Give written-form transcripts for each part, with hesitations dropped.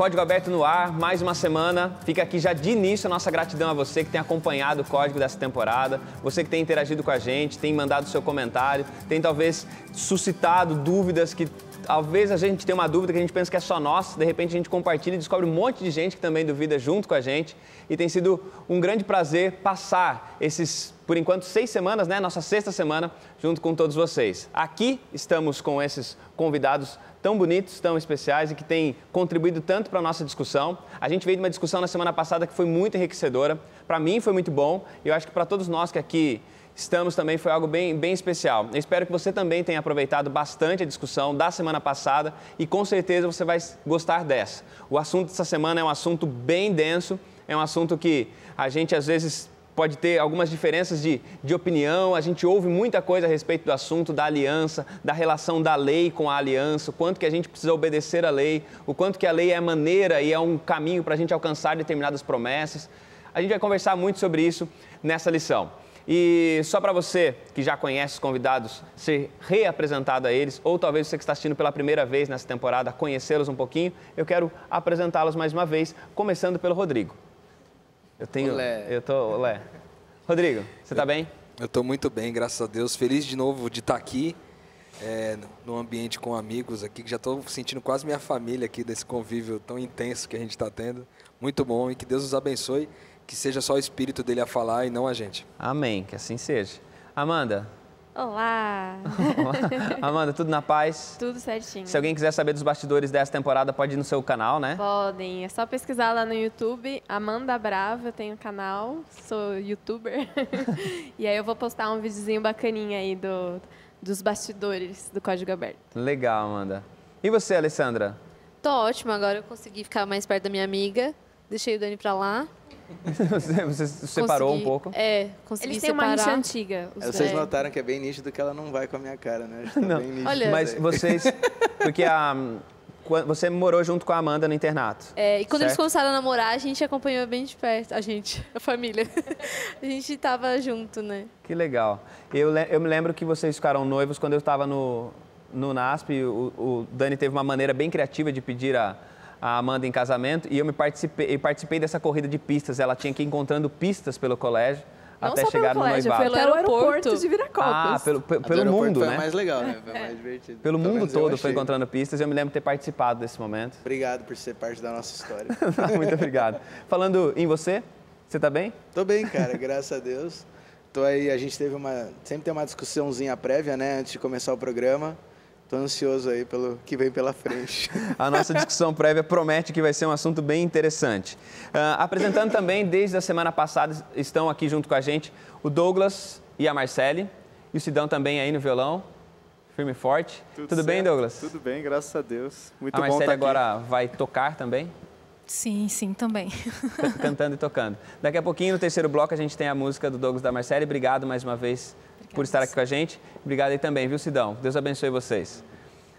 Código Aberto no ar, mais uma semana. Fica aqui já de início a nossa gratidão a você que tem acompanhado o Código dessa temporada, você que tem interagido com a gente, tem mandado seu comentário, tem talvez suscitado dúvidas que talvez a gente tenha uma dúvida que a gente pensa que é só nossa, de repente a gente compartilha e descobre um monte de gente que também duvida junto com a gente. E tem sido um grande prazer passar esses, por enquanto, 6 semanas, né? Nossa 6ª semana, junto com todos vocês. Aqui estamos com esses convidados tão bonitos, tão especiais e que têm contribuído tanto para a nossa discussão. A gente veio de uma discussão na semana passada que foi muito enriquecedora. Para mim foi muito bom e eu acho que para todos nós que aqui estamos também foi algo bem especial. Eu espero que você também tenha aproveitado bastante a discussão da semana passada e com certeza você vai gostar dessa. O assunto dessa semana é um assunto bem denso, é um assunto que a gente às vezes pode ter algumas diferenças de opinião, a gente ouve muita coisa a respeito do assunto da aliança, da relação da lei com a aliança, o quanto que a gente precisa obedecer a lei, o quanto que a lei é maneira e é um caminho para a gente alcançar determinadas promessas. A gente vai conversar muito sobre isso nessa lição. E só para você que já conhece os convidados, ser reapresentado a eles, ou talvez você que está assistindo pela primeira vez nessa temporada, conhecê-los um pouquinho, eu quero apresentá-los mais uma vez, começando pelo Rodrigo. Olé. Rodrigo, você está bem? Eu estou muito bem, graças a Deus. Feliz de novo de estar aqui, num ambiente com amigos aqui, que já estou sentindo quase minha família aqui, desse convívio tão intenso que a gente está tendo. Muito bom e que Deus nos abençoe, que seja só o Espírito dele a falar e não a gente. Amém, que assim seja. Amanda. Olá! Amanda, tudo na paz? Tudo certinho. Se alguém quiser saber dos bastidores dessa temporada, pode ir no seu canal, né? Podem, é só pesquisar lá no YouTube, Amanda Brava, eu tenho um canal, sou youtuber. E aí eu vou postar um videozinho bacaninha aí dos bastidores do Código Aberto. Legal, Amanda. E você, Alessandra? Tô ótima, agora eu consegui ficar mais perto da minha amiga, deixei o Dani pra lá. Você separou um pouco? Consegui Eles têm separar. uma rixa antiga. Vocês notaram que é bem nítido que ela não vai com a minha cara, né? Acho que tá não. Bem nítido. Olha, mas vocês... Porque você morou junto com a Amanda no internato. E quando eles certo? começaram a namorar, a gente acompanhou bem de perto. A família. A gente tava junto, né? Que legal. Eu me lembro que vocês ficaram noivos quando eu estava no NASP. O Dani teve uma maneira bem criativa de pedir a Amanda em casamento e eu participei dessa corrida de pistas. Ela tinha que ir encontrando pistas pelo colégio até chegar no noivado. Pelo aeroporto de Viracopos. Pelo mundo, foi né? mais legal, né? Foi mais divertido. Pelo Pelo mundo menos eu todo achei. foi encontrando pistas e eu me lembro de ter participado desse momento. Obrigado por ser parte da nossa história. Muito obrigado. Falando em você tá bem? Tô bem, cara, graças a Deus. Tô aí, a gente sempre tem uma discussãozinha prévia, né, antes de começar o programa. Tô ansioso aí pelo que vem pela frente. A nossa discussão prévia promete que vai ser um assunto bem interessante. Apresentando também, desde a semana passada, estão aqui junto com a gente o Douglas e a Marcele. E o Sidão também aí no violão, firme e forte. Tudo bem, Douglas? Tudo bem, graças a Deus. Muito a bom Marcele estar aqui. agora vai tocar também? Sim, também. Cantando e tocando. Daqui a pouquinho, no terceiro bloco, a gente tem a música do Douglas e da Marcele. Obrigado mais uma vez por estar aqui com a gente. Obrigado aí também, viu, Sidão? Deus abençoe vocês.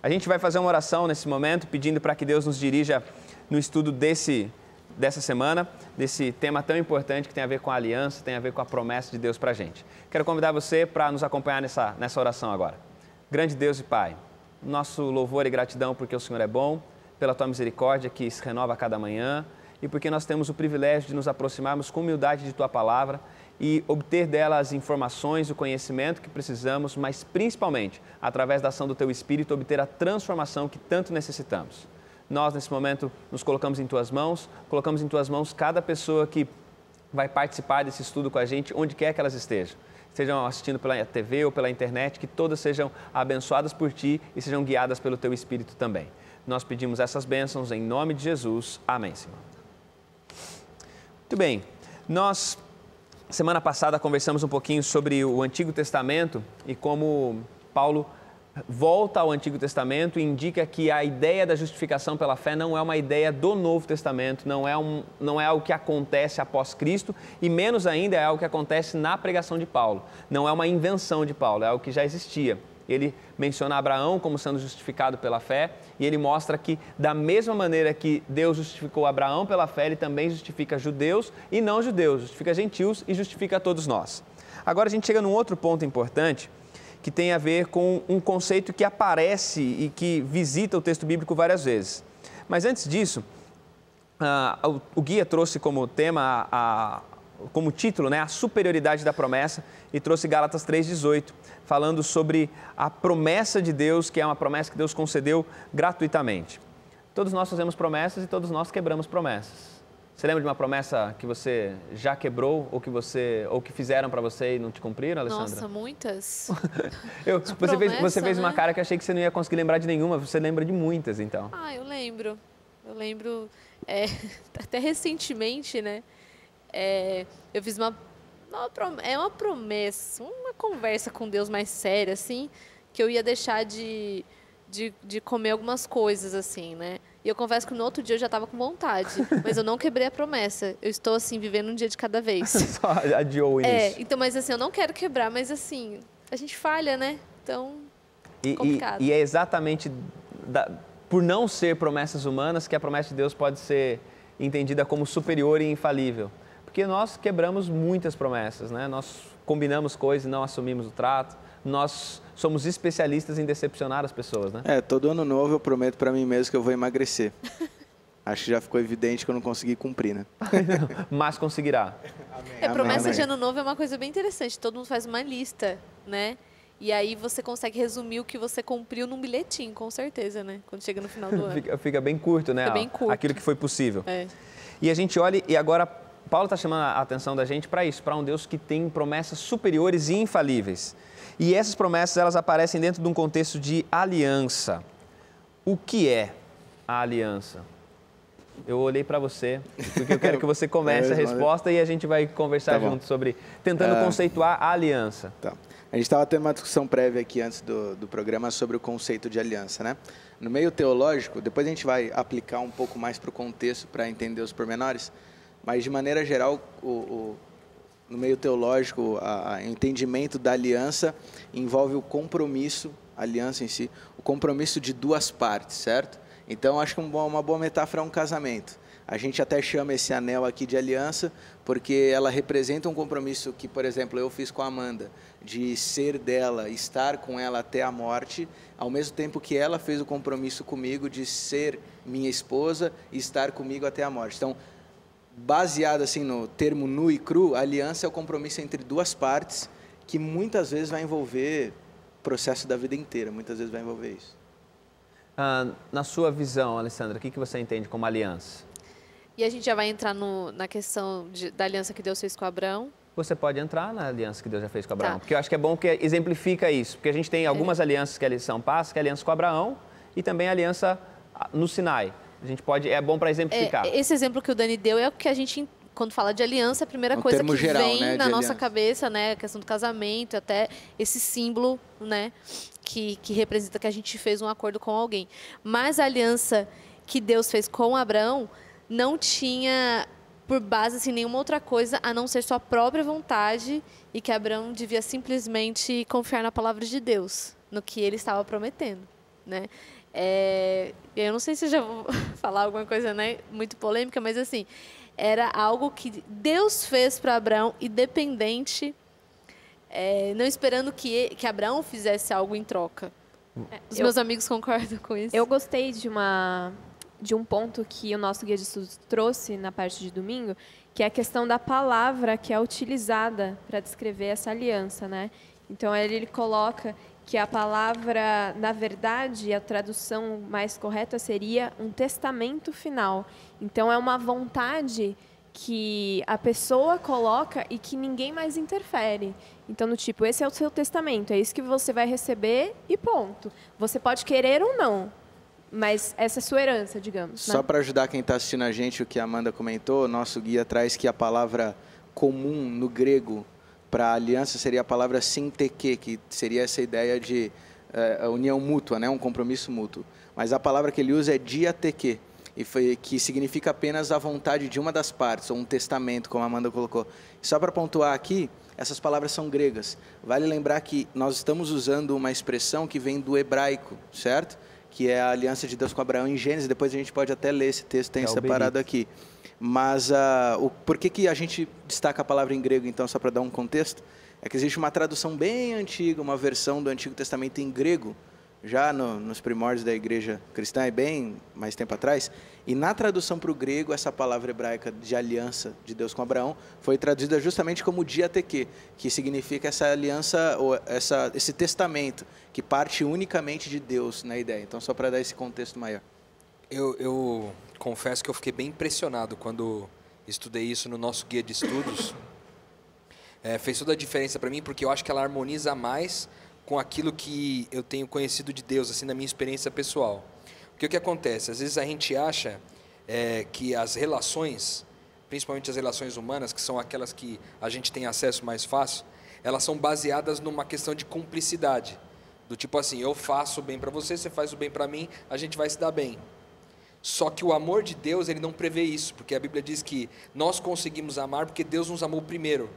A gente vai fazer uma oração nesse momento, pedindo para que Deus nos dirija no estudo dessa semana, desse tema tão importante que tem a ver com a aliança, tem a ver com a promessa de Deus para a gente. Quero convidar você para nos acompanhar nessa oração agora. Grande Deus e Pai, nosso louvor e gratidão porque o Senhor é bom, pela Tua misericórdia que se renova a cada manhã e porque nós temos o privilégio de nos aproximarmos com humildade de Tua palavra e obter dela as informações, o conhecimento que precisamos, mas principalmente, através da ação do Teu Espírito, obter a transformação que tanto necessitamos. Nós, nesse momento, nos colocamos em Tuas mãos cada pessoa que vai participar desse estudo com a gente, onde quer que elas estejam. Estejam assistindo pela TV ou pela internet, que todas sejam abençoadas por Ti e sejam guiadas pelo Teu Espírito também. Nós pedimos essas bênçãos em nome de Jesus. Amém, Senhor. Muito bem, nós... Semana passada conversamos um pouquinho sobre o Antigo Testamento e como Paulo volta ao Antigo Testamento e indica que a ideia da justificação pela fé não é uma ideia do Novo Testamento, não é algo que acontece após Cristo e menos ainda é algo que acontece na pregação de Paulo. Não é uma invenção de Paulo, é algo que já existia. Ele menciona Abraão como sendo justificado pela fé e ele mostra que da mesma maneira que Deus justificou Abraão pela fé, ele também justifica judeus e não judeus, justifica gentios e justifica todos nós. Agora a gente chega num outro ponto importante que tem a ver com um conceito que aparece e que visita o texto bíblico várias vezes. Mas antes disso, o guia trouxe como tema, como título, né, a superioridade da promessa, e trouxe Gálatas 3,18, falando sobre a promessa de Deus, que é uma promessa que Deus concedeu gratuitamente. Todos nós fazemos promessas e todos nós quebramos promessas. Você lembra de uma promessa que você já quebrou ou que fizeram para você e não te cumpriram, Alessandra? Nossa, muitas. Você fez uma né? cara que eu achei que você não ia conseguir lembrar de nenhuma. Você lembra de muitas, então. Ah, eu lembro. Até recentemente, né? Eu fiz uma promessa, uma conversa com Deus mais séria, assim, que eu ia deixar de comer algumas coisas, assim, né? E eu confesso que no outro dia eu já estava com vontade, mas eu não quebrei a promessa. Eu estou, assim, vivendo um dia de cada vez. Só adiou o início. Então, mas assim, eu não quero quebrar, mas assim, a gente falha, né? Então, complicado. E é exatamente por não ser promessas humanas que a promessa de Deus pode ser entendida como superior e infalível. Porque nós quebramos muitas promessas, né? Nós combinamos coisas e não assumimos o trato. Nós somos especialistas em decepcionar as pessoas, né? Todo ano novo eu prometo para mim mesmo que eu vou emagrecer. Acho que já ficou evidente que eu não consegui cumprir, né? Mas conseguirá. Promessa de ano novo é uma coisa bem interessante. Todo mundo faz uma lista, né? E aí você consegue resumir o que você cumpriu num bilhetinho, com certeza, né? Quando chega no final do ano. Fica bem curto, né? Fica bem curto. Aquilo que foi possível. É. E a gente olha, e agora Paulo está chamando a atenção da gente para isso, para um Deus que tem promessas superiores e infalíveis. E essas promessas, elas aparecem dentro de um contexto de aliança. O que é a aliança? Eu olhei para você, porque eu quero que você comece a resposta e a gente vai conversar junto sobre, tentando conceituar a aliança. Tá. A gente estava tendo uma discussão prévia aqui antes do programa sobre o conceito de aliança, né? No meio teológico, depois a gente vai aplicar um pouco mais para o contexto para entender os pormenores, mas de maneira geral, no meio teológico, o entendimento da aliança envolve o compromisso, a aliança em si, o compromisso de duas partes, certo? Então, acho que uma boa metáfora é um casamento. A gente até chama esse anel aqui de aliança, porque ela representa um compromisso que, por exemplo, eu fiz com a Amanda, de ser dela, estar com ela até a morte, ao mesmo tempo que ela fez o compromisso comigo de ser minha esposa e estar comigo até a morte. Então, baseado assim no termo nu e cru, a aliança é o compromisso entre duas partes que muitas vezes vai envolver o processo da vida inteira, muitas vezes vai envolver isso. Na sua visão, Alessandra, o que você entende como aliança? E a gente já vai entrar na questão da aliança que Deus fez com Abraão. Você pode entrar na aliança que Deus já fez com Abraão, porque eu acho que é bom que exemplifica isso, porque a gente tem algumas alianças que são paz, que é a aliança com Abraão e também a aliança no Sinai. A gente é bom para exemplificar. Esse exemplo que o Dani deu é o que a gente, quando fala de aliança, a primeira coisa que geral, vem né, na nossa aliança. cabeça, né, a questão do casamento, até esse símbolo, né, que representa que a gente fez um acordo com alguém. Mas a aliança que Deus fez com Abraão não tinha por base assim, nenhuma outra coisa a não ser sua própria vontade e que Abraão devia simplesmente confiar na palavra de Deus, no que ele estava prometendo, né? Eu não sei se eu já vou falar alguma coisa, né, muito polêmica, mas assim, era algo que Deus fez para Abraão, independente, não esperando que Abraão fizesse algo em troca. Os meus amigos concordam com isso? Eu gostei de um ponto que o nosso guia de estudos trouxe na parte de domingo, que é a questão da palavra que é utilizada para descrever essa aliança, né? Então, ele coloca que a palavra, na verdade, a tradução mais correta seria um testamento final. Então, é uma vontade que a pessoa coloca e que ninguém mais interfere. Então, no tipo, esse é o seu testamento, é isso que você vai receber e ponto. Você pode querer ou não, mas essa é a sua herança, digamos. Só para ajudar quem está assistindo a gente, o que a Amanda comentou, nosso guia traz que a palavra comum no grego para aliança seria a palavra sinteke, que seria essa ideia de união mútua, né? Um compromisso mútuo. Mas a palavra que ele usa é diateke, que significa apenas a vontade de uma das partes, ou um testamento, como a Amanda colocou. E só para pontuar aqui, essas palavras são gregas. Vale lembrar que nós estamos usando uma expressão que vem do hebraico, certo? Que é a aliança de Deus com Abraão em Gênesis. Depois a gente pode até ler esse texto, tem separado aqui. Mas por que a gente destaca a palavra em grego, então, só para dar um contexto? É que existe uma tradução bem antiga, uma versão do Antigo Testamento em grego, já nos primórdios da igreja cristã, e bem mais tempo atrás, e na tradução para o grego, essa palavra hebraica de aliança de Deus com Abraão foi traduzida justamente como diateque, que significa essa aliança, ou esse testamento, que parte unicamente de Deus na ideia. Então, só para dar esse contexto maior. Eu confesso que eu fiquei bem impressionado quando estudei isso no nosso guia de estudos. Fez toda a diferença para mim, porque eu acho que ela harmoniza mais com aquilo que eu tenho conhecido de Deus, assim, na minha experiência pessoal. Porque o que acontece? Às vezes a gente acha que as relações, principalmente as relações humanas, que são aquelas que a gente tem acesso mais fácil, elas são baseadas numa questão de cumplicidade. Do tipo assim, eu faço o bem para você, você faz o bem para mim, a gente vai se dar bem. Só que o amor de Deus, ele não prevê isso, porque a Bíblia diz que nós conseguimos amar porque Deus nos amou primeiro.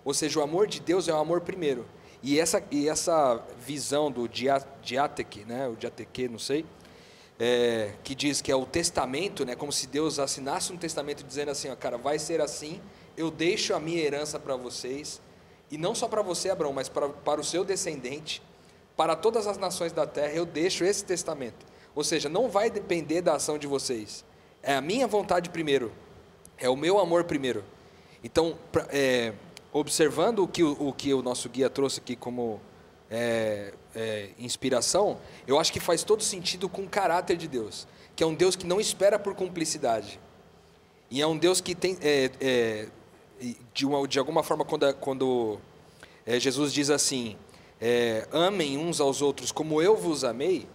Ou seja, o amor de Deus é o amor primeiro. E essa visão do diateque, né, o diateque, não sei, que diz que é o testamento, né, como se Deus assinasse um testamento dizendo assim, ó, cara, vai ser assim, eu deixo a minha herança para vocês, e não só para você, Abraão, mas para o seu descendente, para todas as nações da terra, eu deixo esse testamento. Ou seja, não vai depender da ação de vocês, é a minha vontade primeiro, é o meu amor primeiro. Então, observando o que o nosso guia trouxe aqui como inspiração, eu acho que faz todo sentido com o caráter de Deus, que é um Deus que não espera por cumplicidade, e é um Deus que tem, de alguma forma, quando Jesus diz assim, amem uns aos outros como eu vos amei,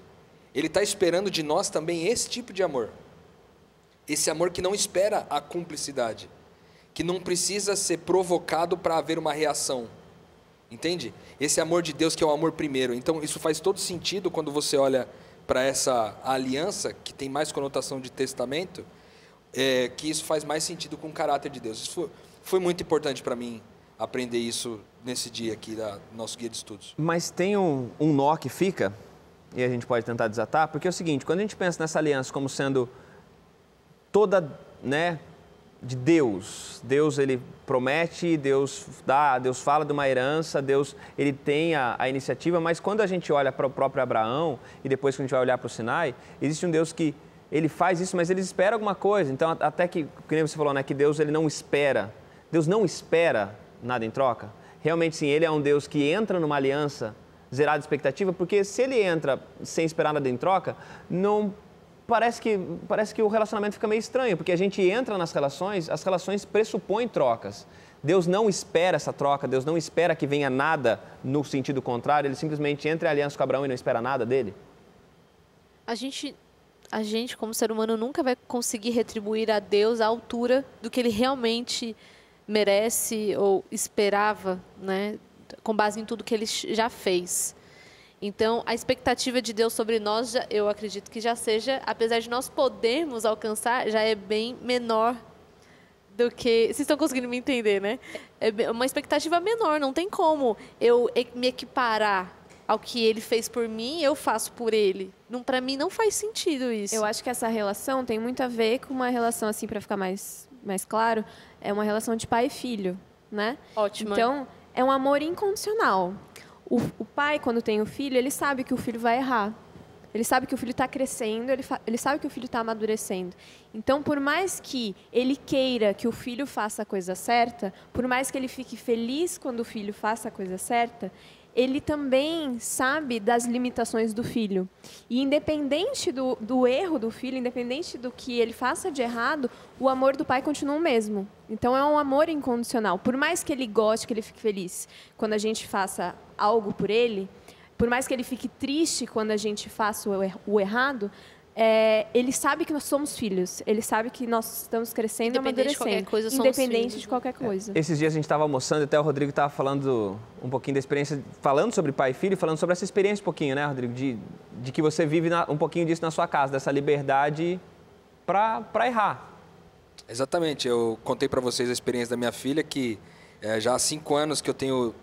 ele está esperando de nós também esse tipo de amor, esse amor que não espera a cumplicidade, que não precisa ser provocado para haver uma reação, entende? Esse amor de Deus que é o amor primeiro. Então isso faz todo sentido quando você olha para essa aliança, que tem mais conotação de testamento, que isso faz mais sentido com o caráter de Deus. Isso foi muito importante para mim, aprender isso nesse dia aqui do nosso guia de estudos. Mas tem um nó que fica, e a gente pode tentar desatar, porque é o seguinte, quando a gente pensa nessa aliança como sendo toda, né, de Deus, ele promete, Deus dá, Deus fala de uma herança, Deus ele tem a iniciativa, mas quando a gente olha para o próprio Abraão e depois que a gente vai olhar para o Sinai, existe um Deus que ele faz isso, mas ele espera alguma coisa. Então até que nem você falou, né, que Deus ele não espera nada em troca. Realmente sim, ele é um Deus que entra numa aliança zerada de expectativa, porque se ele entra sem esperar nada em troca, não parece que o relacionamento fica meio estranho, porque a gente entra nas relações, as relações pressupõem trocas. Deus não espera essa troca, Deus não espera que venha nada no sentido contrário, ele simplesmente entra em aliança com Abraão e não espera nada dele. A gente, como ser humano, nunca vai conseguir retribuir a Deus à altura do que ele realmente merece ou esperava, né, com base em tudo que ele já fez. Então, a expectativa de Deus sobre nós, eu acredito que já seja, apesar de nós podermos alcançar, já é bem menor do que... Vocês estão conseguindo me entender, né? É uma expectativa menor, não tem como eu me equiparar ao que ele fez por mim, eu faço por ele. Para mim, não faz sentido isso. Eu acho que essa relação tem muito a ver com uma relação, assim, para ficar mais claro, é uma relação de pai e filho, né? Ótimo. Então, é um amor incondicional. O pai, quando tem o filho, ele sabe que o filho vai errar. Ele sabe que o filho está crescendo, ele sabe que o filho está amadurecendo. Então, por mais que ele queira que o filho faça a coisa certa, por mais que ele fique feliz quando o filho faça a coisa certa, ele também sabe das limitações do filho. E independente do erro do filho, independente do que ele faça de errado, o amor do pai continua o mesmo. Então, é um amor incondicional. Por mais que ele goste, que ele fique feliz quando a gente faça algo por ele, por mais que ele fique triste quando a gente faça o errado, ele sabe que nós somos filhos. Ele sabe que nós estamos crescendo e amadurecendo. Independente de qualquer coisa. Esses dias a gente estava almoçando e até o Rodrigo estava falando um pouquinho da experiência, falando sobre pai e filho, falando sobre essa experiência um pouquinho, né, Rodrigo? De que você vive um pouquinho disso na sua casa, dessa liberdade para errar. Exatamente. Eu contei para vocês a experiência da minha filha, que já há 5 anos que eu tenho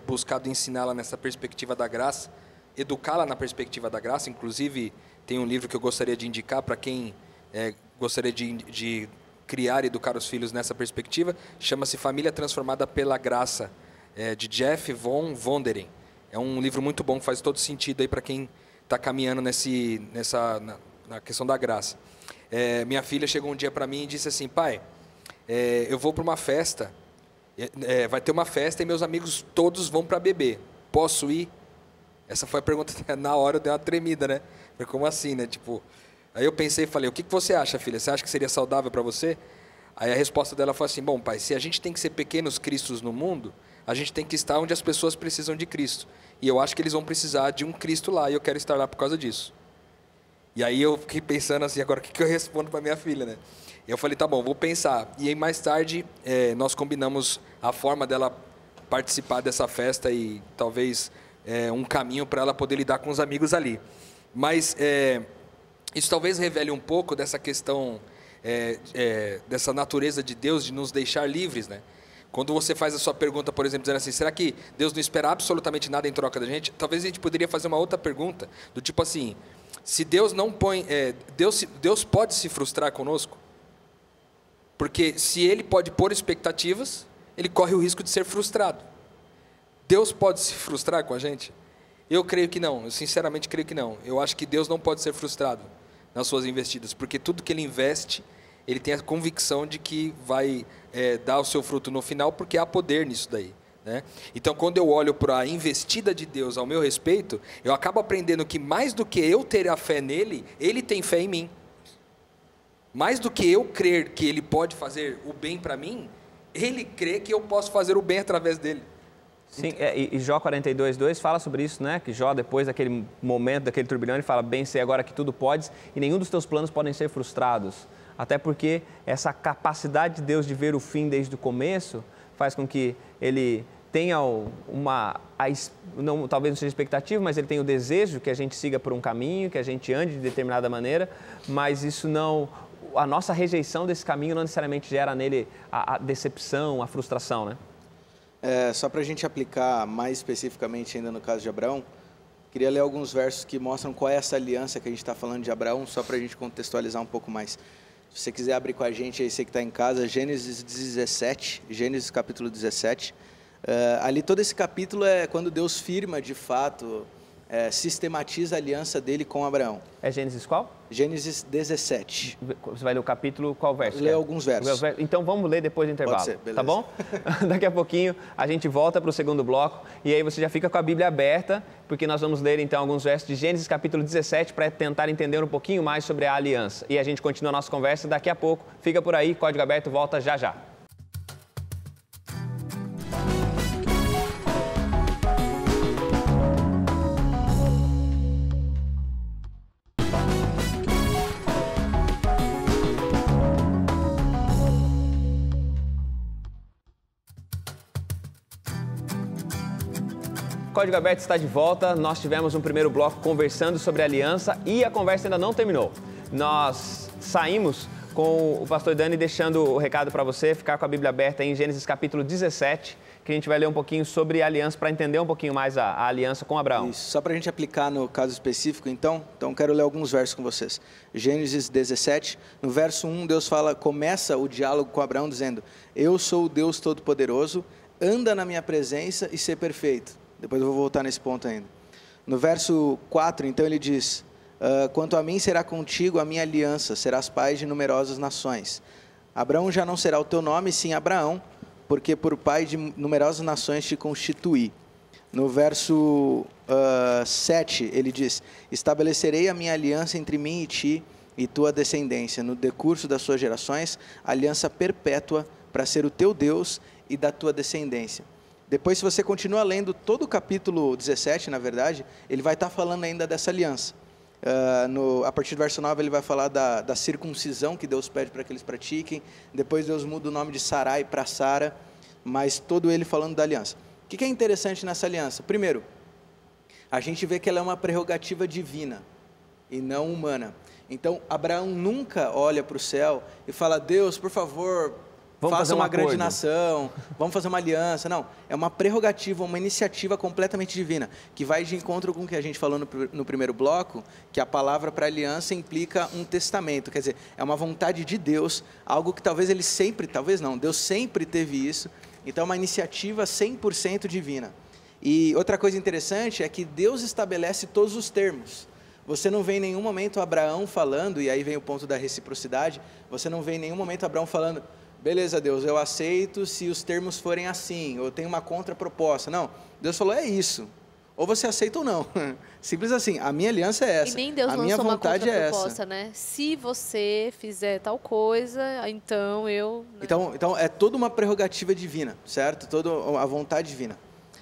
buscado ensiná-la nessa perspectiva da graça, educá-la na perspectiva da graça. Inclusive, tem um livro que eu gostaria de indicar para quem gostaria de criar e educar os filhos nessa perspectiva. Chama-se Família Transformada pela Graça, de Jeff von Vonderen. É um livro muito bom, que faz todo sentido aí para quem está caminhando na questão da graça. Minha filha chegou um dia para mim e disse assim, pai, eu vou para uma festa, vai ter uma festa e meus amigos todos vão para beber. Posso ir? Essa foi a pergunta, na hora eu dei uma tremida, né? Falei, como assim, né? Tipo, aí eu pensei e falei, o que você acha, filha? Você acha que seria saudável para você? Aí a resposta dela foi assim, bom, pai, se a gente tem que ser pequenos cristos no mundo, a gente tem que estar onde as pessoas precisam de Cristo. E eu acho que eles vão precisar de um Cristo lá, e eu quero estar lá por causa disso. E aí eu fiquei pensando assim, agora o que eu respondo para minha filha, né? E eu falei, tá bom, vou pensar. E aí mais tarde nós combinamos a forma dela participar dessa festa e talvez um caminho para ela poder lidar com os amigos ali. Mas isso talvez revele um pouco dessa questão, dessa natureza de Deus de nos deixar livres, né? Quando você faz a sua pergunta, por exemplo, dizendo assim, será que Deus não espera absolutamente nada em troca da gente? Talvez a gente poderia fazer uma outra pergunta, do tipo assim, se Deus não põe... Deus pode se frustrar conosco? Porque se Ele pode pôr expectativas, Ele corre o risco de ser frustrado. Deus pode se frustrar com a gente? Eu creio que não, eu sinceramente creio que não. Eu acho que Deus não pode ser frustrado nas suas investidas, porque tudo que Ele investe, Ele tem a convicção de que vai dar o seu fruto no final, porque há poder nisso daí, né? Então, quando eu olho para a investida de Deus ao meu respeito, eu acabo aprendendo que mais do que eu ter a fé nele, Ele tem fé em mim. Mais do que eu crer que Ele pode fazer o bem para mim, Ele crê que eu posso fazer o bem através dele. Sim, e Jó 42:2 fala sobre isso, né? Que Jó, depois daquele momento, daquele turbilhão, ele fala, bem sei agora que tudo podes e nenhum dos teus planos podem ser frustrados. Até porque essa capacidade de Deus de ver o fim desde o começo faz com que Ele tenha talvez não seja expectativa, mas Ele tem o desejo que a gente siga por um caminho, que a gente ande de determinada maneira, mas isso não... A nossa rejeição desse caminho não necessariamente gera nele a decepção, a frustração, né? Só para a gente aplicar mais especificamente ainda no caso de Abraão, queria ler alguns versos que mostram qual é essa aliança que a gente está falando de Abraão, só para a gente contextualizar um pouco mais. Se você quiser abrir com a gente, aí você que está em casa, Gênesis 17, Gênesis capítulo 17. Ali todo esse capítulo é quando Deus firma de fato, sistematiza a aliança dele com Abraão. É Gênesis qual? Gênesis 17. Você vai ler o capítulo, qual verso? Ler alguns versos. Então vamos ler depois do intervalo, Pode ser, beleza. Tá bom? Daqui a pouquinho a gente volta para o segundo bloco e aí você já fica com a Bíblia aberta, porque nós vamos ler então alguns versos de Gênesis capítulo 17 para tentar entender um pouquinho mais sobre a aliança. E a gente continua a nossa conversa daqui a pouco. Fica por aí, Código Aberto volta já já. Código Aberto está de volta. Nós tivemos um primeiro bloco conversando sobre aliança e a conversa ainda não terminou. Nós saímos com o pastor Dani deixando o recado para você, ficar com a Bíblia aberta em Gênesis capítulo 17, que a gente vai ler um pouquinho sobre a aliança para entender um pouquinho mais a aliança com Abraão. Isso, só para a gente aplicar no caso específico, então quero ler alguns versos com vocês. Gênesis 17, no verso 1, Deus começa o diálogo com Abraão dizendo, eu sou o Deus Todo-Poderoso, anda na minha presença e ser perfeito. Depois eu vou voltar nesse ponto ainda. No verso 4, então ele diz, quanto a mim será contigo a minha aliança, serás pai de numerosas nações. Abraão já não será o teu nome, sim Abraão, porque por pai de numerosas nações te constituí. No verso 7, ele diz, estabelecerei a minha aliança entre mim e ti e tua descendência, no decurso das suas gerações, aliança perpétua para ser o teu Deus e da tua descendência. Depois, se você continua lendo todo o capítulo 17, na verdade, ele vai estar falando ainda dessa aliança. A partir do verso 9, ele vai falar da circuncisão que Deus pede para que eles pratiquem. Depois, Deus muda o nome de Sarai para Sara, mas todo ele falando da aliança. O que é interessante nessa aliança? Primeiro, a gente vê que ela é uma prerrogativa divina e não humana. Então, Abraão nunca olha para o céu e fala, Deus, por favor... Faça uma grande nação, vamos fazer uma aliança. Não, é uma prerrogativa, uma iniciativa completamente divina, que vai de encontro com o que a gente falou no primeiro bloco, que a palavra para aliança implica um testamento, quer dizer, é uma vontade de Deus, algo que talvez Deus sempre teve isso, então é uma iniciativa 100% divina. E outra coisa interessante é que Deus estabelece todos os termos. Você não vê em nenhum momento Abraão falando, e aí vem o ponto da reciprocidade, você não vê em nenhum momento Abraão falando, beleza, Deus, eu aceito se os termos forem assim, ou tem uma contraproposta. Não, Deus falou, é isso. Ou você aceita ou não. Simples assim, a minha aliança é essa. E nem Deus a minha lançou uma vontade é essa. contraproposta, né? Se você fizer tal coisa, então eu... Né? Então é toda uma prerrogativa divina, certo? Toda a vontade divina.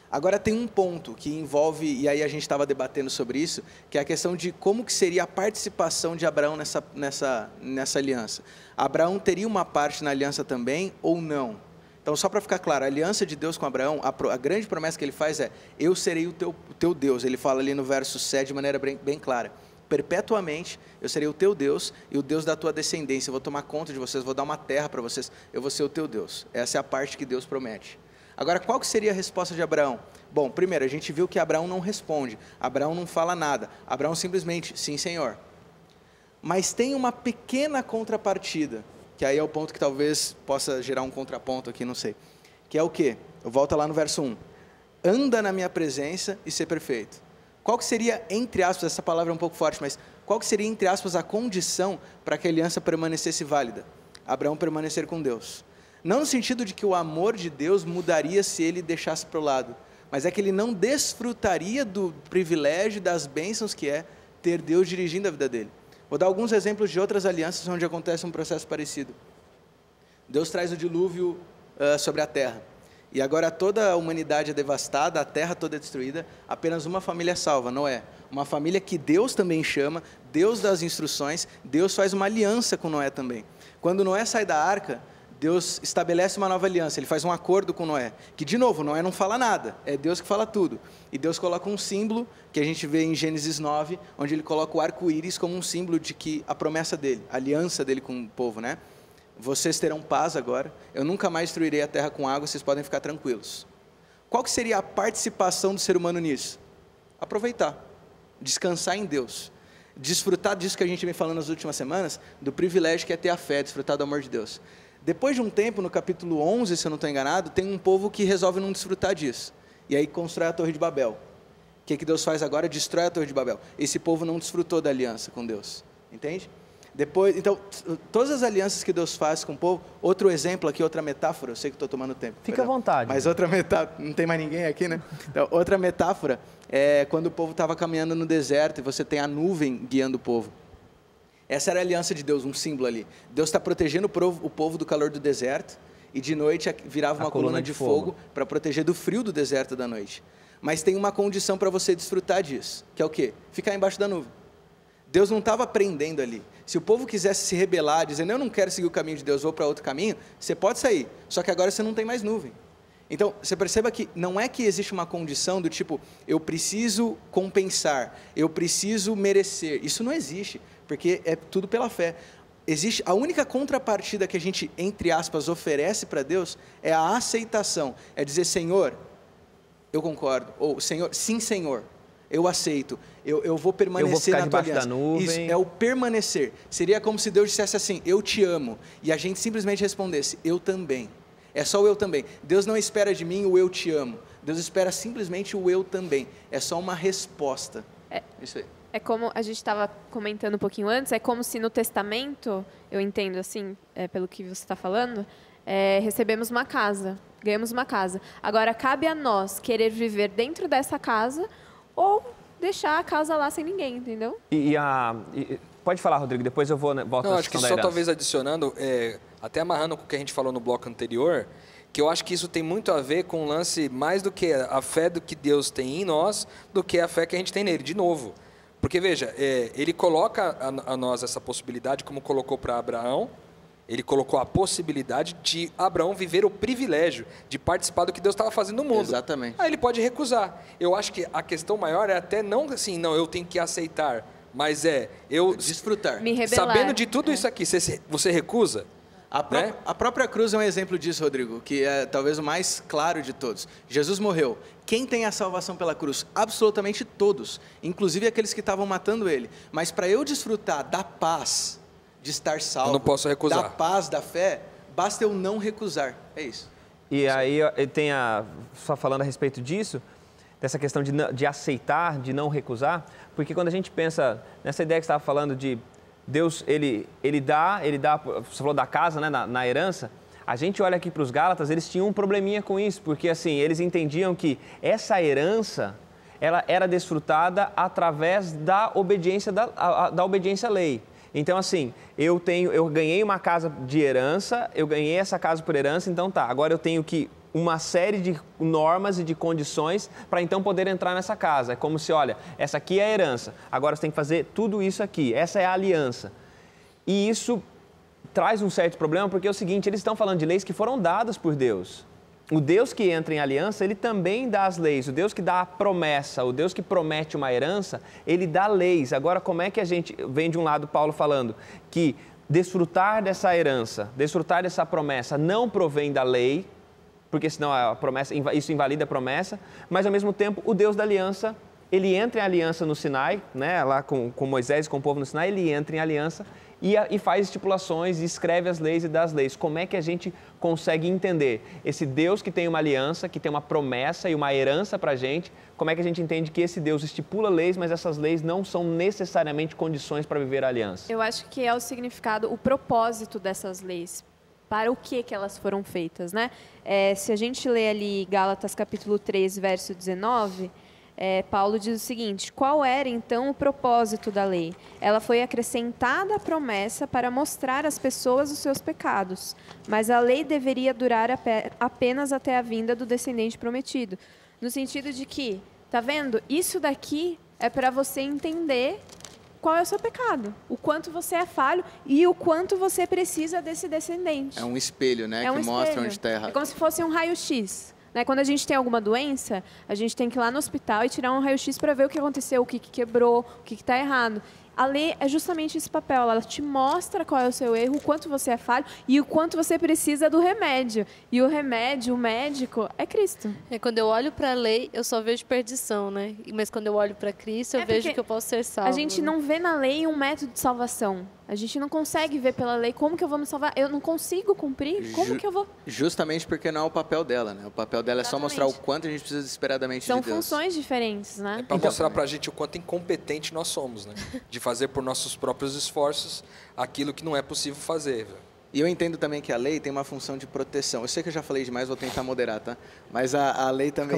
Agora tem um ponto que envolve, e aí a gente estava debatendo sobre isso, que é a questão de como que seria a participação de Abraão nessa aliança. Abraão teria uma parte na aliança também ou não? Então, só para ficar claro, a aliança de Deus com Abraão, a grande promessa que ele faz é, eu serei o teu Deus. Ele fala ali no verso 7 de maneira bem clara. Perpetuamente, eu serei o teu Deus e o Deus da tua descendência. Eu vou tomar conta de vocês, vou dar uma terra para vocês. Eu vou ser o teu Deus. Essa é a parte que Deus promete. Agora, qual que seria a resposta de Abraão? Bom, primeiro, a gente viu que Abraão não responde. Abraão não fala nada. Abraão simplesmente, sim, Senhor. Mas tem uma pequena contrapartida, que aí é o ponto que talvez possa gerar um contraponto aqui, não sei. Que é o quê? Eu volto lá no verso 1. Anda na minha presença e ser perfeito. Qual que seria, entre aspas, essa palavra é um pouco forte, mas qual que seria, entre aspas, a condição para que a aliança permanecesse válida? Abraão permanecer com Deus. Não no sentido de que o amor de Deus mudaria se ele deixasse para o lado, mas é que ele não desfrutaria do privilégio, das bênçãos que é ter Deus dirigindo a vida dele. Vou dar alguns exemplos de outras alianças onde acontece um processo parecido. Deus traz o dilúvio sobre a terra. E agora toda a humanidade é devastada, a terra toda é destruída, apenas uma família é salva, Noé. Uma família que Deus também chama, Deus dá as instruções, Deus faz uma aliança com Noé também. Quando Noé sai da arca, Deus estabelece uma nova aliança, ele faz um acordo com Noé, que de novo, Noé não fala nada, é Deus que fala tudo. E Deus coloca um símbolo, que a gente vê em Gênesis 9, onde ele coloca o arco-íris como um símbolo de que a promessa dele, a aliança dele com o povo, né? Vocês terão paz agora, eu nunca mais destruirei a terra com água, vocês podem ficar tranquilos. Qual que seria a participação do ser humano nisso? Aproveitar, descansar em Deus, desfrutar disso que a gente vem falando nas últimas semanas, do privilégio que é ter a fé, desfrutar do amor de Deus. Depois de um tempo, no capítulo 11, se eu não estou enganado, tem um povo que resolve não desfrutar disso. E aí constrói a Torre de Babel. O que Deus faz agora? Destrói a Torre de Babel. Esse povo não desfrutou da aliança com Deus. Entende? Depois, então, todas as alianças que Deus faz com o povo, outro exemplo aqui, outra metáfora, eu sei que estou tomando tempo. Fica à vontade. Mas outra metáfora, não tem mais ninguém aqui, né? Então, outra metáfora é quando o povo estava caminhando no deserto e você tem a nuvem guiando o povo. Essa era a aliança de Deus, um símbolo ali. Deus está protegendo o povo do calor do deserto e de noite virava uma coluna de fogo para proteger do frio do deserto da noite. Mas tem uma condição para você desfrutar disso, que é o quê? Ficar embaixo da nuvem. Deus não estava prendendo ali. Se o povo quisesse se rebelar, dizendo, eu não quero seguir o caminho de Deus, vou para outro caminho, você pode sair, só que agora você não tem mais nuvem. Então, você perceba que não é que existe uma condição do tipo, eu preciso compensar, eu preciso merecer. Isso não existe, porque é tudo pela fé. Existe a única contrapartida que a gente, entre aspas, oferece para Deus é a aceitação. É dizer, Senhor, eu concordo. Ou, Senhor, sim, Senhor, eu aceito. Eu vou permanecer na tua aliança. Da nuvem. Isso, é o permanecer. Seria como se Deus dissesse assim, eu te amo. E a gente simplesmente respondesse, eu também. É só o eu também. Deus não espera de mim o eu te amo. Deus espera simplesmente o eu também. É só uma resposta. Isso aí. É como a gente estava comentando um pouquinho antes, é como se no testamento, eu entendo assim, pelo que você está falando, recebemos uma casa, ganhamos uma casa. Agora, cabe a nós querer viver dentro dessa casa ou deixar a casa lá sem ninguém, entendeu? Pode falar, Rodrigo, depois eu volto Não, à acho que questão da só herança. talvez adicionando, até amarrando com o que a gente falou no bloco anterior, que eu acho que isso tem muito a ver com o lance mais do que a fé do que Deus tem em nós, do que a fé que a gente tem nele, de novo. Porque, veja, ele coloca a nós essa possibilidade, como colocou para Abraão, ele colocou a possibilidade de Abraão viver o privilégio de participar do que Deus estava fazendo no mundo. Exatamente. Aí ele pode recusar. Eu acho que a questão maior é até não assim, não, eu tenho que aceitar, mas eu desfrutar. Me rebelar. Sabendo de tudo isso aqui, você recusa? A própria cruz é um exemplo disso, Rodrigo, que é talvez o mais claro de todos. Jesus morreu. Quem tem a salvação pela cruz? Absolutamente todos, inclusive aqueles que estavam matando ele. Mas para eu desfrutar da paz de estar salvo, eu não posso recusar. Da paz, da fé, basta eu não recusar. É isso. E aí, só falando a respeito disso, dessa questão de aceitar, de não recusar, porque quando a gente pensa nessa ideia que você estava falando de Deus, ele dá, você falou da casa, né, na herança, a gente olha aqui para os Gálatas, eles tinham um probleminha com isso, porque assim, eles entendiam que essa herança, ela era desfrutada através da obediência, da obediência à lei. Então, assim, eu ganhei uma casa de herança, eu ganhei essa casa por herança, então tá, agora eu tenho que uma série de normas e de condições para então poder entrar nessa casa. É como se, olha, essa aqui é a herança, agora você tem que fazer tudo isso aqui, essa é a aliança. E isso traz um certo problema, porque é o seguinte, eles estão falando de leis que foram dadas por Deus. O Deus que entra em aliança, ele também dá as leis. O Deus que dá a promessa, o Deus que promete uma herança, ele dá leis. Agora, como é que a gente vem de um lado, Paulo falando que desfrutar dessa herança, desfrutar dessa promessa não provém da lei, porque senão a promessa, isso invalida a promessa, mas ao mesmo tempo o Deus da aliança, ele entra em aliança no Sinai, né, lá com Moisés e com o povo no Sinai, ele entra em aliança e faz estipulações, e escreve as leis e dá as leis. Como é que a gente consegue entender esse Deus que tem uma aliança, que tem uma promessa e uma herança para a gente, como é que a gente entende que esse Deus estipula leis, mas essas leis não são necessariamente condições para viver a aliança? Eu acho que é o significado, o propósito dessas leis. Para o que elas foram feitas, né? Se a gente lê ali Gálatas capítulo 3, verso 19, Paulo diz o seguinte: qual era então o propósito da lei? Ela foi acrescentada à promessa para mostrar às pessoas os seus pecados, mas a lei deveria durar apenas até a vinda do descendente prometido. No sentido de que, tá vendo? Isso daqui é para você entender qual é o seu pecado, o quanto você é falho e o quanto você precisa desse descendente. É um espelho, né? Que mostra onde está errado. É como se fosse um raio-x. Né? Quando a gente tem alguma doença, a gente tem que ir lá no hospital e tirar um raio-x para ver o que aconteceu, o que quebrou, o que está errado. A lei é justamente esse papel, ela te mostra qual é o seu erro, o quanto você é falho e o quanto você precisa do remédio. E o remédio, o médico, é Cristo. Quando eu olho para a lei, eu só vejo perdição, né? Mas quando eu olho para Cristo, eu vejo que eu posso ser salvo. A gente não vê na lei um método de salvação. A gente não consegue ver pela lei como que eu vou me salvar. Eu não consigo cumprir, como que eu vou... Justamente porque não é o papel dela, né? O papel dela é só mostrar o quanto a gente precisa desesperadamente de Deus. São funções diferentes, né? É para mostrar para a gente o quanto incompetente nós somos, né? De fazer por nossos próprios esforços aquilo que não é possível fazer. E eu entendo também que a lei tem uma função de proteção. Eu sei que eu já falei demais, vou tentar moderar, tá? Mas a lei também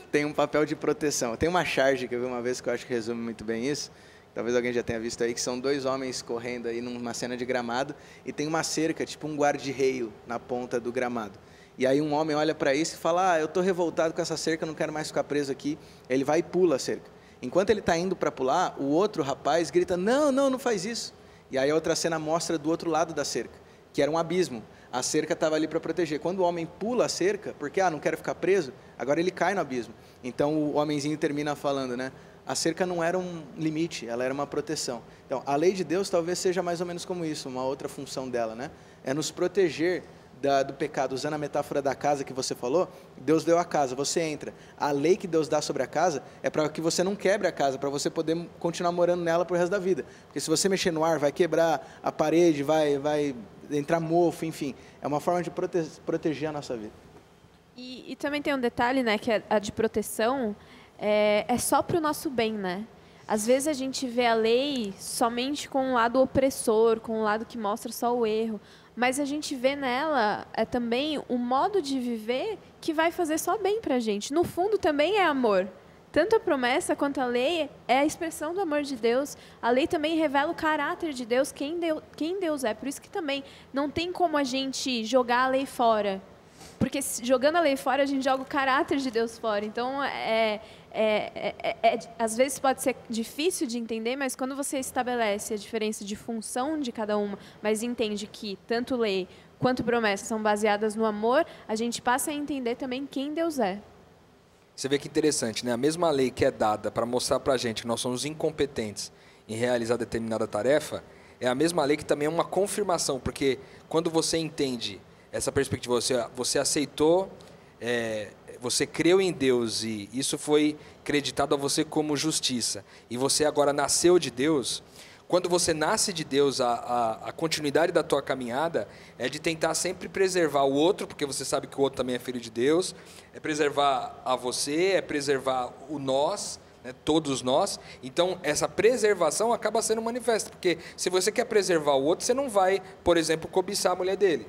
tem um papel de proteção. Tem uma charge que eu vi uma vez que eu acho que resume muito bem isso. Talvez alguém já tenha visto aí, que são dois homens correndo aí numa cena de gramado e tem uma cerca, tipo um guarda-reio na ponta do gramado. E aí um homem olha para isso e fala, eu estou revoltado com essa cerca, não quero mais ficar preso aqui. Ele vai e pula a cerca. Enquanto ele está indo para pular, o outro rapaz grita, não faz isso. E aí a outra cena mostra do outro lado da cerca, que era um abismo. A cerca estava ali para proteger. Quando o homem pula a cerca, porque, não quero ficar preso, agora ele cai no abismo. Então o homenzinho termina falando, né? A cerca não era um limite, ela era uma proteção. Então, a lei de Deus talvez seja mais ou menos como isso, uma outra função dela, né? É nos proteger do pecado. Usando a metáfora da casa que você falou, Deus deu a casa, você entra. A lei que Deus dá sobre a casa é para que você não quebre a casa, para você poder continuar morando nela pro resto da vida. Porque se você mexer no ar, vai quebrar a parede, vai entrar mofo, enfim. É uma forma de proteger a nossa vida. E também tem um detalhe, né, que a de proteção é só para o nosso bem, né? Às vezes a gente vê a lei somente com um lado opressor, com um lado que mostra só o erro, mas a gente vê nela também um modo de viver que vai fazer só bem para a gente. No fundo também é amor. Tanto a promessa quanto a lei é a expressão do amor de Deus. A lei também revela o caráter de Deus, quem Deus é. Por isso que também não tem como a gente jogar a lei fora. Porque jogando a lei fora, a gente joga o caráter de Deus fora. Então, às vezes pode ser difícil de entender, mas quando você estabelece a diferença de função de cada uma, mas entende que tanto lei quanto promessa são baseadas no amor, a gente passa a entender também quem Deus é. Você vê que interessante, né? A mesma lei que é dada para mostrar para a gente que nós somos incompetentes em realizar determinada tarefa, é a mesma lei que também é uma confirmação, porque quando você entende essa perspectiva, você aceitou, você creu em Deus e isso foi creditado a você como justiça, e você agora nasceu de Deus, quando você nasce de Deus, a continuidade da tua caminhada é de tentar sempre preservar o outro, porque você sabe que o outro também é filho de Deus, é preservar a você, é preservar o nós, né, todos nós. Então, essa preservação acaba sendo manifesta, porque se você quer preservar o outro, você não vai, por exemplo, cobiçar a mulher dele.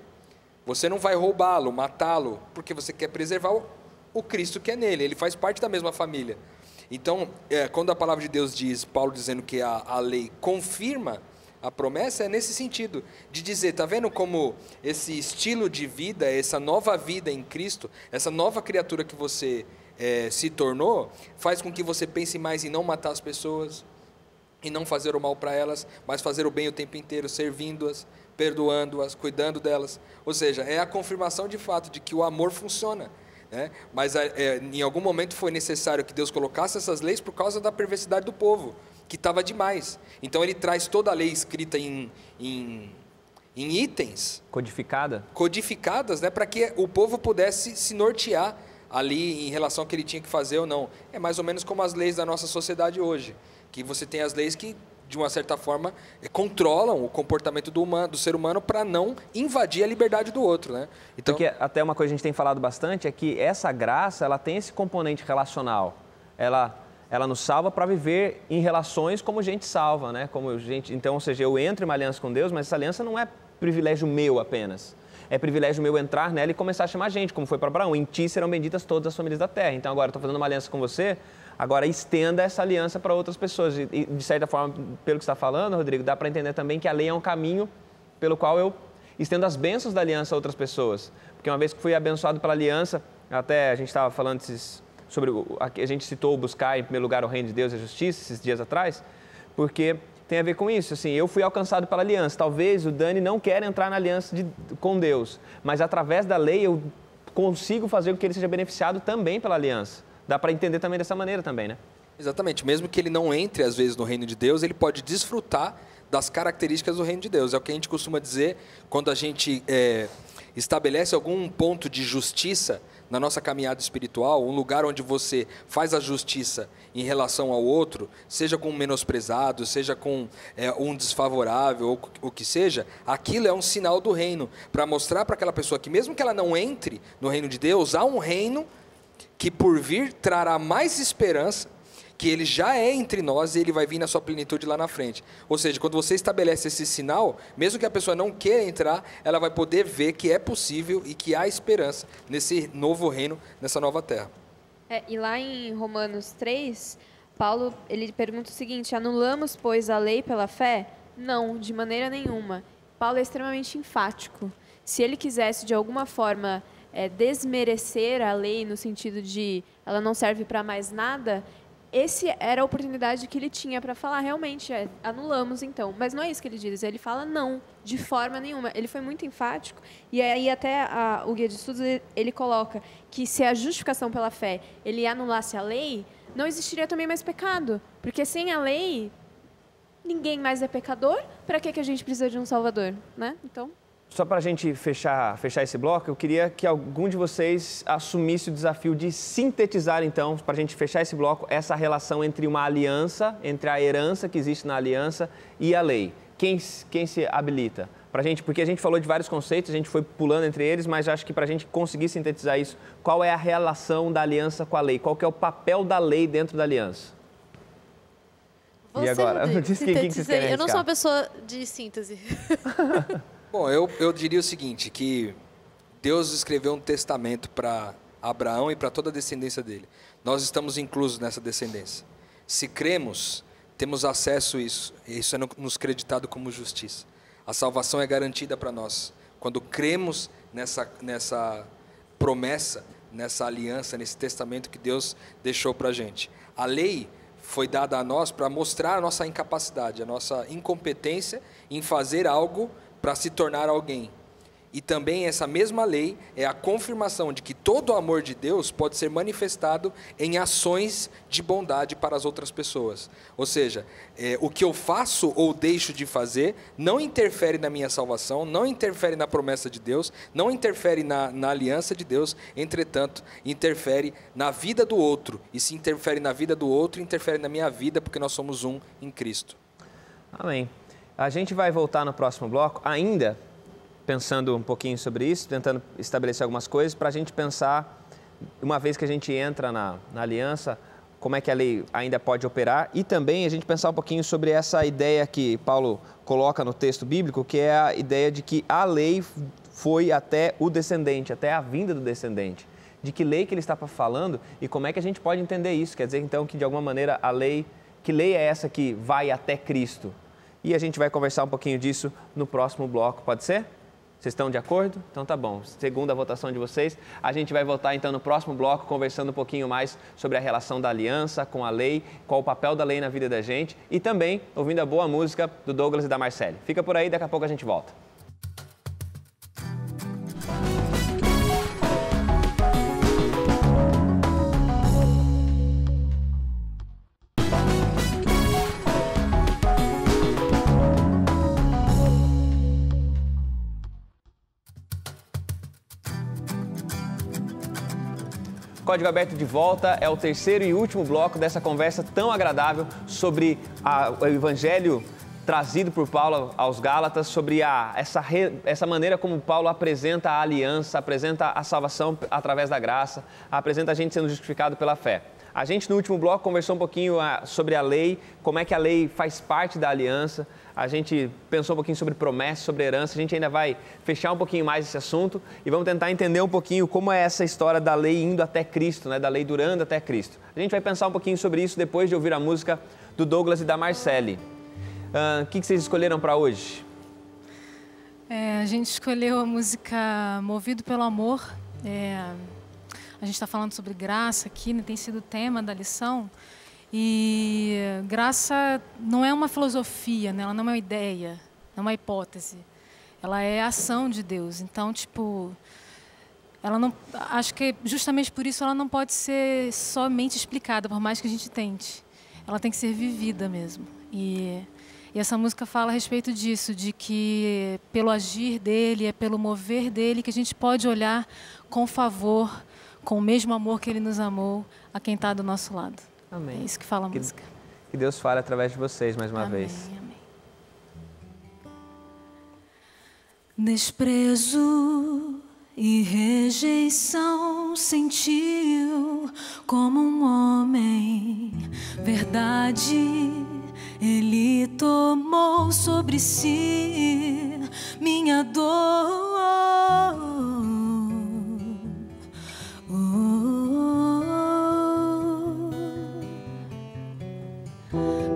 Você não vai roubá-lo, matá-lo, porque você quer preservar o Cristo que é nele, ele faz parte da mesma família. Então, quando a palavra de Deus diz, Paulo dizendo que a lei confirma a promessa, é nesse sentido, de dizer, está vendo como esse estilo de vida, essa nova vida em Cristo, essa nova criatura que você se tornou, faz com que você pense mais em não matar as pessoas, em não fazer o mal para elas, mas fazer o bem o tempo inteiro, servindo-as, perdoando-as, cuidando delas. Ou seja, é a confirmação de fato de que o amor funciona. Mas em algum momento foi necessário que Deus colocasse essas leis por causa da perversidade do povo, que estava demais. Então ele traz toda a lei escrita em itens codificadas, para que o povo pudesse se nortear ali em relação ao que ele tinha que fazer ou não. É mais ou menos como as leis da nossa sociedade hoje, que você tem as leis que, de uma certa forma, controlam o comportamento do ser humano para não invadir a liberdade do outro, né? Então, porque até uma coisa que a gente tem falado bastante é que essa graça, ela tem esse componente relacional. Ela nos salva para viver em relações como gente salva, né? Então, ou seja, eu entro em uma aliança com Deus, mas essa aliança não é privilégio meu apenas. É privilégio meu entrar nela e começar a chamar gente, como foi para Abraão. Em ti serão benditas todas as famílias da terra. Então, agora eu estou fazendo uma aliança com você, agora estenda essa aliança para outras pessoas. E, de certa forma, pelo que você está falando, Rodrigo, dá para entender também que a lei é um caminho pelo qual eu estendo as bênçãos da aliança a outras pessoas. Porque uma vez que fui abençoado pela aliança, até a gente estava falando sobre, a gente citou buscar em primeiro lugar o reino de Deus e a justiça esses dias atrás, porque tem a ver com isso. Assim, eu fui alcançado pela aliança. Talvez o Dani não quer entrar na aliança com Deus, mas através da lei eu consigo fazer com que ele seja beneficiado também pela aliança. Dá para entender também dessa maneira também, né? Exatamente. Mesmo que ele não entre, às vezes, no reino de Deus, ele pode desfrutar das características do reino de Deus. É o que a gente costuma dizer quando a gente estabelece algum ponto de justiça na nossa caminhada espiritual, um lugar onde você faz a justiça em relação ao outro, seja com um menosprezado, seja com um desfavorável, ou o que seja, aquilo é um sinal do reino, para mostrar para aquela pessoa que mesmo que ela não entre no reino de Deus, há um reino que por vir trará mais esperança, que ele já é entre nós e ele vai vir na sua plenitude lá na frente. Ou seja, quando você estabelece esse sinal, mesmo que a pessoa não queira entrar, ela vai poder ver que é possível e que há esperança nesse novo reino, nessa nova terra. E lá em Romanos 3, Paulo ele pergunta o seguinte: anulamos, pois, a lei pela fé? Não, de maneira nenhuma. Paulo é extremamente enfático. Se ele quisesse, de alguma forma, desmerecer a lei no sentido de ela não serve para mais nada, esse era a oportunidade que ele tinha para falar, realmente, anulamos então. Mas não é isso que ele diz, ele fala não, de forma nenhuma. Ele foi muito enfático, e aí até o Guia de Estudos, ele coloca que se a justificação pela fé, ele anulasse a lei, não existiria também mais pecado. Porque sem a lei, ninguém mais é pecador, para que a gente precisa de um Salvador, né? Então... Só para a gente fechar esse bloco, eu queria que algum de vocês assumisse o desafio de sintetizar, então, para a gente fechar esse bloco, essa relação entre uma aliança, entre a herança que existe na aliança e a lei. Quem se habilita? Pra gente, porque a gente falou de vários conceitos, a gente foi pulando entre eles, mas acho que para a gente conseguir sintetizar isso, qual é a relação da aliança com a lei? Qual que é o papel da lei dentro da aliança? Você, e agora? Eu não sou uma pessoa de síntese. Bom, eu diria o seguinte, que Deus escreveu um testamento para Abraão e para toda a descendência dele. Nós estamos inclusos nessa descendência. Se cremos, temos acesso a isso. Isso é nos creditado como justiça. A salvação é garantida para nós. Quando cremos nessa promessa, nessa aliança, nesse testamento que Deus deixou para a gente. A lei foi dada a nós para mostrar a nossa incapacidade, a nossa incompetência em fazer algo para se tornar alguém. E também essa mesma lei é a confirmação de que todo o amor de Deus pode ser manifestado em ações de bondade para as outras pessoas. Ou seja, o que eu faço ou deixo de fazer não interfere na minha salvação, não interfere na promessa de Deus, não interfere na aliança de Deus, entretanto, interfere na vida do outro. E se interfere na vida do outro, interfere na minha vida, porque nós somos um em Cristo. Amém. A gente vai voltar no próximo bloco, ainda pensando um pouquinho sobre isso, tentando estabelecer algumas coisas, para a gente pensar, uma vez que a gente entra na aliança, como é que a lei ainda pode operar, e também a gente pensar um pouquinho sobre essa ideia que Paulo coloca no texto bíblico, que é a ideia de que a lei foi até o descendente, até a vinda do descendente. De que lei que ele está falando e como é que a gente pode entender isso. Quer dizer, então, que de alguma maneira a lei, que lei é essa que vai até Cristo? E a gente vai conversar um pouquinho disso no próximo bloco, pode ser? Vocês estão de acordo? Então tá bom. Segundo a votação de vocês, a gente vai voltar então no próximo bloco, conversando um pouquinho mais sobre a relação da aliança com a lei, qual o papel da lei na vida da gente e também ouvindo a boa música do Douglas e da Marcele. Fica por aí, daqui a pouco a gente volta. Código Aberto de volta, é o terceiro e último bloco dessa conversa tão agradável sobre o Evangelho trazido por Paulo aos Gálatas, sobre essa maneira como Paulo apresenta a aliança, apresenta a salvação através da graça, apresenta a gente sendo justificado pela fé. A gente no último bloco conversou um pouquinho sobre a lei, como é que a lei faz parte da aliança, a gente pensou um pouquinho sobre promessa, sobre herança, a gente ainda vai fechar um pouquinho mais esse assunto e vamos tentar entender um pouquinho como é essa história da lei indo até Cristo, né? Da lei durando até Cristo. A gente vai pensar um pouquinho sobre isso depois de ouvir a música do Douglas e da Marcele. O que vocês escolheram para hoje? A gente escolheu a música Movido pelo Amor. A gente está falando sobre graça aqui, né? Tem sido o tema da lição. E graça não é uma filosofia, né? Ela não é uma ideia, não é uma hipótese. Ela é a ação de Deus. Então, ela não, acho que justamente por isso ela não pode ser somente explicada, por mais que a gente tente. Ela tem que ser vivida mesmo. E essa música fala a respeito disso, de que pelo agir dele, é pelo mover dele que a gente pode olhar com favor, com o mesmo amor que ele nos amou, a quem está do nosso lado. Amém. É isso que fala a música. Que Deus fale através de vocês mais uma Amém, vez. amém. Desprezo e rejeição sentiu como um homem. Verdade, ele tomou sobre si minha dor.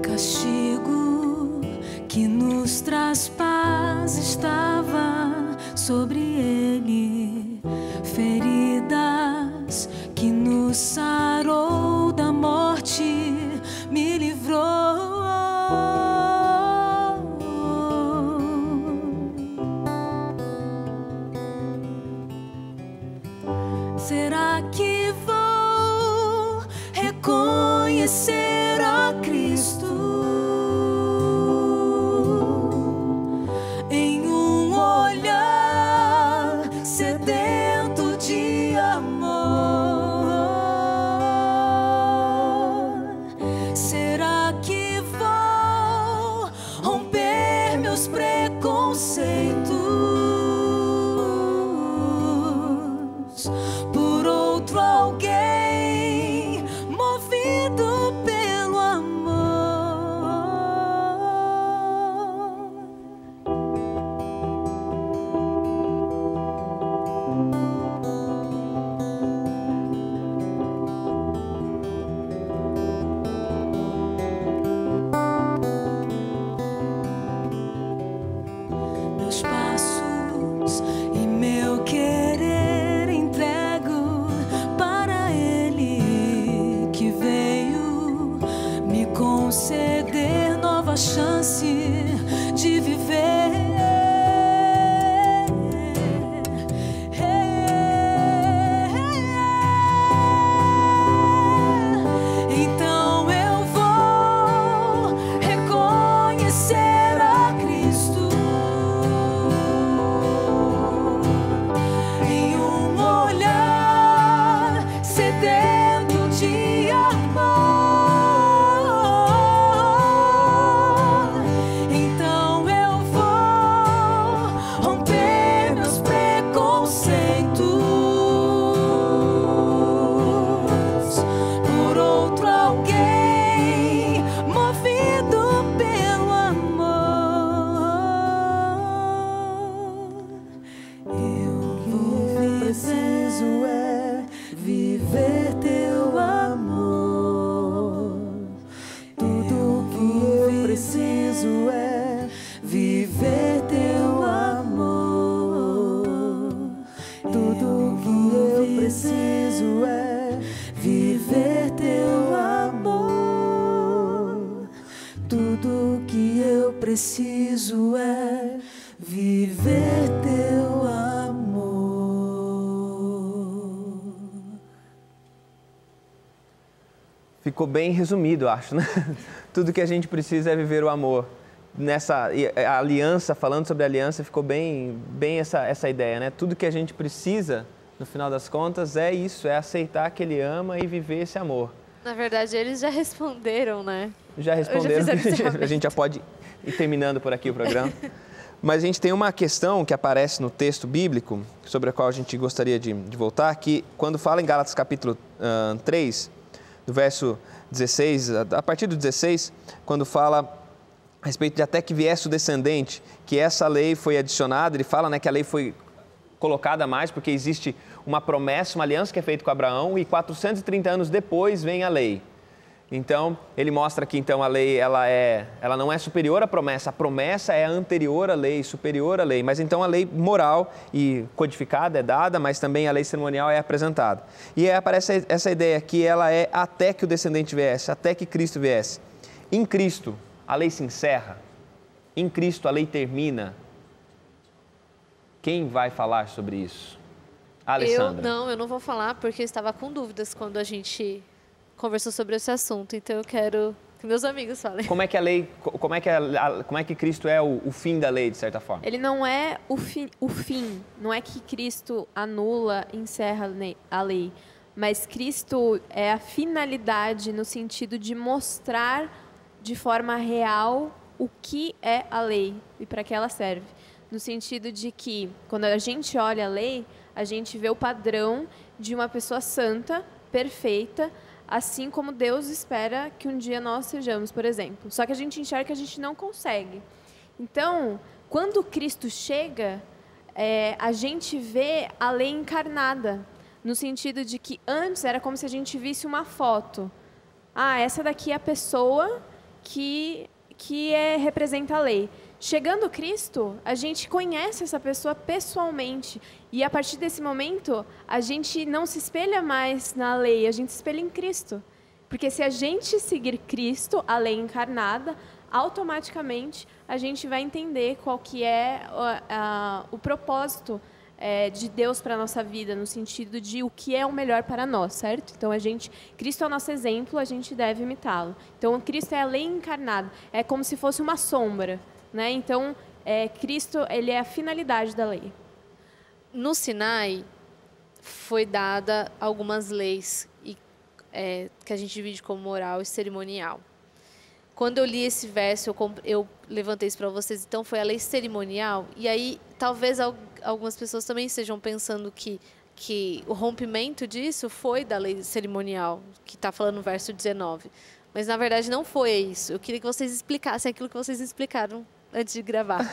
Castigo que nos traz paz estava sobre ele, feridas que nos sarou da morte, me livrou. Será que vou reconhecer a Cristo em um olhar sedento de amor? Será que vou romper meus preconceitos por outro alguém movido pelo amor? Meus passos e meu querer entrego para Ele, que veio me conceder nova chance de viver. Então eu vou reconhecer a Cristo em um olhar sedento de amor. viver teu amor. Tudo que eu preciso é viver teu amor. Ficou bem resumido, acho, né? Tudo que a gente precisa é viver o amor. A aliança, falando sobre a aliança, ficou bem essa ideia, né? Tudo que a gente precisa, no final das contas, é isso, é aceitar que Ele ama e viver esse amor. Na verdade, eles já responderam, né? Já responderam, a gente já pode ir terminando por aqui o programa. Mas a gente tem uma questão que aparece no texto bíblico, sobre a qual a gente gostaria de voltar, que quando fala em Gálatas capítulo 3, do verso 16, a partir do 16, quando fala a respeito de até que viesse o descendente, que essa lei foi adicionada, ele fala, né, que a lei foi colocada a mais, porque existe uma promessa, uma aliança que é feita com Abraão, e 430 anos depois vem a lei. Então, ele mostra que então a lei ela não é superior à promessa, a promessa é anterior à lei, superior à lei. Mas então a lei moral e codificada é dada, mas também a lei cerimonial é apresentada. E aí aparece essa ideia que ela é até que o descendente viesse, até que Cristo viesse. Em Cristo, a lei se encerra. Em Cristo, a lei termina. Quem vai falar sobre isso? Alessandra. Eu não vou falar porque eu estava com dúvidas quando a gente conversou sobre esse assunto. Então eu quero que meus amigos falem. Como é que a lei, como é que Cristo é o fim da lei, de certa forma? Ele não é o fim. Não é que Cristo anula, encerra a lei. Mas Cristo é a finalidade no sentido de mostrar de forma real o que é a lei e para que ela serve. No sentido de que, quando a gente olha a lei, a gente vê o padrão de uma pessoa santa, perfeita, assim como Deus espera que um dia nós sejamos, por exemplo. Só que a gente enxerga que a gente não consegue. Então, quando Cristo chega, a gente vê a lei encarnada, no sentido de que antes era como se a gente visse uma foto. Ah, essa daqui é a pessoa que representa a lei. Chegando Cristo, a gente conhece essa pessoa pessoalmente. E a partir desse momento, a gente não se espelha mais na lei, a gente se espelha em Cristo. Porque se a gente seguir Cristo, a lei encarnada, automaticamente a gente vai entender qual que é o propósito de Deus para a nossa vida, no sentido de o que é o melhor para nós, certo? Então, Cristo é o nosso exemplo, a gente deve imitá-lo. Então, Cristo é a lei encarnada, é como se fosse uma sombra, né? Então, Cristo, ele é a finalidade da lei. No Sinai, foi dada algumas leis que a gente divide como moral e cerimonial. Quando eu li esse verso, eu levantei isso para vocês, então foi a lei cerimonial, e aí talvez algumas pessoas também estejam pensando que o rompimento disso foi da lei cerimonial, que está falando no verso 19. Mas, na verdade, não foi isso. Eu queria que vocês explicassem aquilo que vocês explicaram antes de gravar.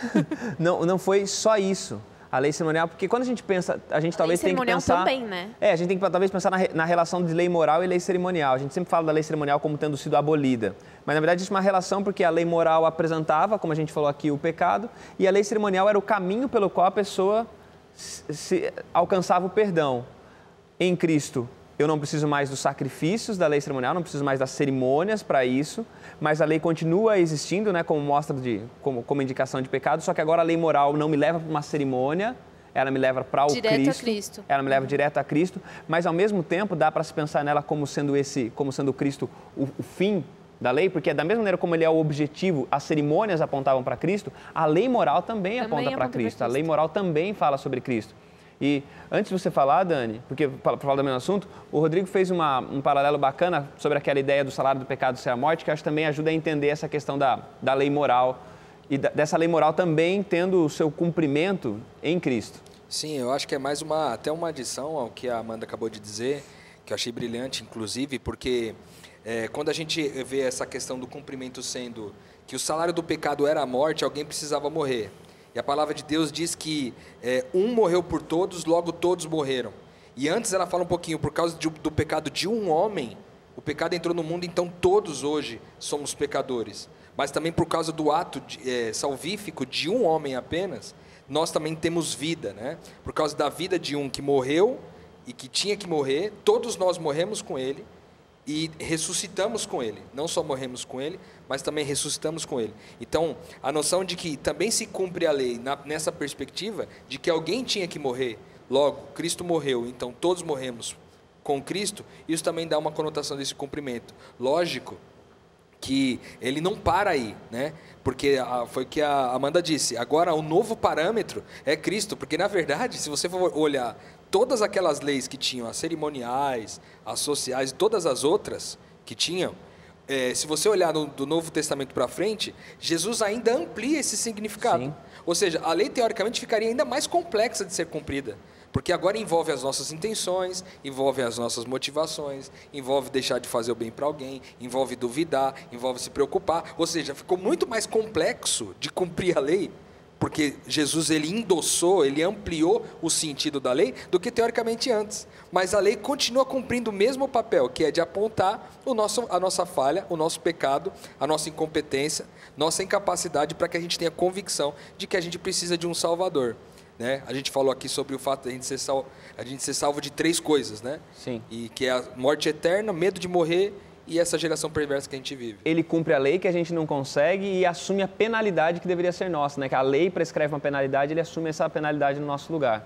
Não foi só isso. A lei cerimonial, porque quando a gente pensa, a gente talvez tem que pensar... também, né? A gente tem que talvez pensar na relação de lei moral e lei cerimonial. A gente sempre fala da lei cerimonial como tendo sido abolida. Mas, na verdade, existe uma relação porque a lei moral apresentava, como a gente falou aqui, o pecado, e a lei cerimonial era o caminho pelo qual a pessoa alcançava o perdão. Em Cristo, eu não preciso mais dos sacrifícios da lei cerimonial, não preciso mais das cerimônias para isso, mas a lei continua existindo, né, como mostra como indicação de pecado, só que agora a lei moral não me leva para uma cerimônia, ela me leva para o Cristo. Ela me leva direto a Cristo, mas ao mesmo tempo dá para se pensar nela como sendo o Cristo o fim da lei, porque da mesma maneira como ele é o objetivo, as cerimônias apontavam para Cristo, a lei moral também aponta para Cristo. A lei moral também fala sobre Cristo. E antes de você falar, Dani, porque para falar do mesmo assunto, o Rodrigo fez um paralelo bacana sobre aquela ideia do salário do pecado ser a morte, que acho que também ajuda a entender essa questão da lei moral e dessa lei moral também tendo o seu cumprimento em Cristo. Sim, eu acho que é mais até uma adição ao que a Amanda acabou de dizer, que eu achei brilhante, inclusive, porque quando a gente vê essa questão do cumprimento sendo que o salário do pecado era a morte, alguém precisava morrer. E a palavra de Deus diz que um morreu por todos, logo todos morreram. E antes ela fala um pouquinho, por causa do pecado de um homem, o pecado entrou no mundo, então todos hoje somos pecadores. Mas também por causa do ato salvífico de um homem apenas, nós também temos vida, né? Por causa da vida de um que morreu e que tinha que morrer, todos nós morremos com ele e ressuscitamos com ele. Não só morremos com ele, mas também ressuscitamos com ele. Então, a noção de que também se cumpre a lei nessa perspectiva de que alguém tinha que morrer, logo, Cristo morreu, então todos morremos com Cristo, isso também dá uma conotação desse cumprimento. Lógico que ele não para aí, né? Porque foi o que a Amanda disse, agora o novo parâmetro é Cristo, porque na verdade, se você for olhar todas aquelas leis que tinham, as cerimoniais, as sociais e todas as outras que tinham, se você olhar do Novo Testamento para frente, Jesus ainda amplia esse significado. Sim. Ou seja, a lei teoricamente ficaria ainda mais complexa de ser cumprida. Porque agora envolve as nossas intenções, envolve as nossas motivações, envolve deixar de fazer o bem para alguém, envolve duvidar, envolve se preocupar. Ou seja, ficou muito mais complexo de cumprir a lei, porque Jesus ele endossou, ele ampliou o sentido da lei do que teoricamente antes. Mas a lei continua cumprindo o mesmo papel, que é de apontar a nossa falha, o nosso pecado, a nossa incompetência, nossa incapacidade para que a gente tenha convicção de que a gente precisa de um Salvador. Né? A gente falou aqui sobre o fato de a gente ser salvo de 3 coisas, né? Sim. E que é a morte eterna, medo de morrer e essa geração perversa que a gente vive. Ele cumpre a lei que a gente não consegue e assume a penalidade que deveria ser nossa, né? Que a lei prescreve uma penalidade, ele assume essa penalidade no nosso lugar.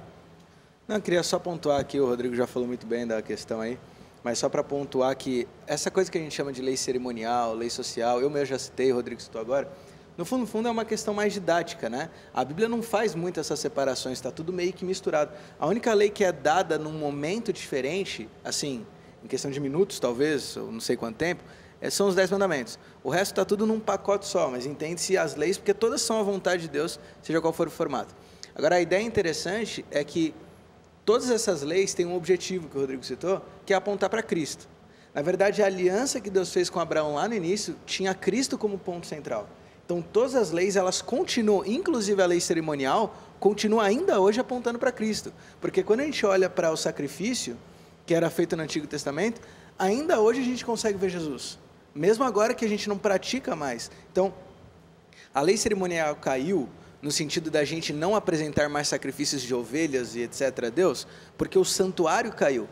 Não, eu queria só pontuar aqui, o Rodrigo já falou muito bem da questão aí, mas só para pontuar que essa coisa que a gente chama de lei cerimonial, lei social, eu mesmo já citei, o Rodrigo citou agora, no fundo é uma questão mais didática, né? A Bíblia não faz muito essas separações, está tudo meio que misturado. A única lei que é dada num momento diferente, assim, em questão de minutos talvez, ou não sei quanto tempo, são os 10 mandamentos. O resto está tudo num pacote só, mas entende-se as leis, porque todas são a vontade de Deus, seja qual for o formato. Agora, a ideia interessante é que todas essas leis têm um objetivo, que o Rodrigo citou, que é apontar para Cristo. Na verdade, a aliança que Deus fez com Abraão lá no início tinha Cristo como ponto central. Então, todas as leis, elas continuam, inclusive a lei cerimonial, continua ainda hoje apontando para Cristo. Porque quando a gente olha para o sacrifício, que era feito no Antigo Testamento, ainda hoje a gente consegue ver Jesus. Mesmo agora que a gente não pratica mais. Então, a lei cerimonial caiu no sentido da gente não apresentar mais sacrifícios de ovelhas e etc. a Deus, porque o santuário caiu.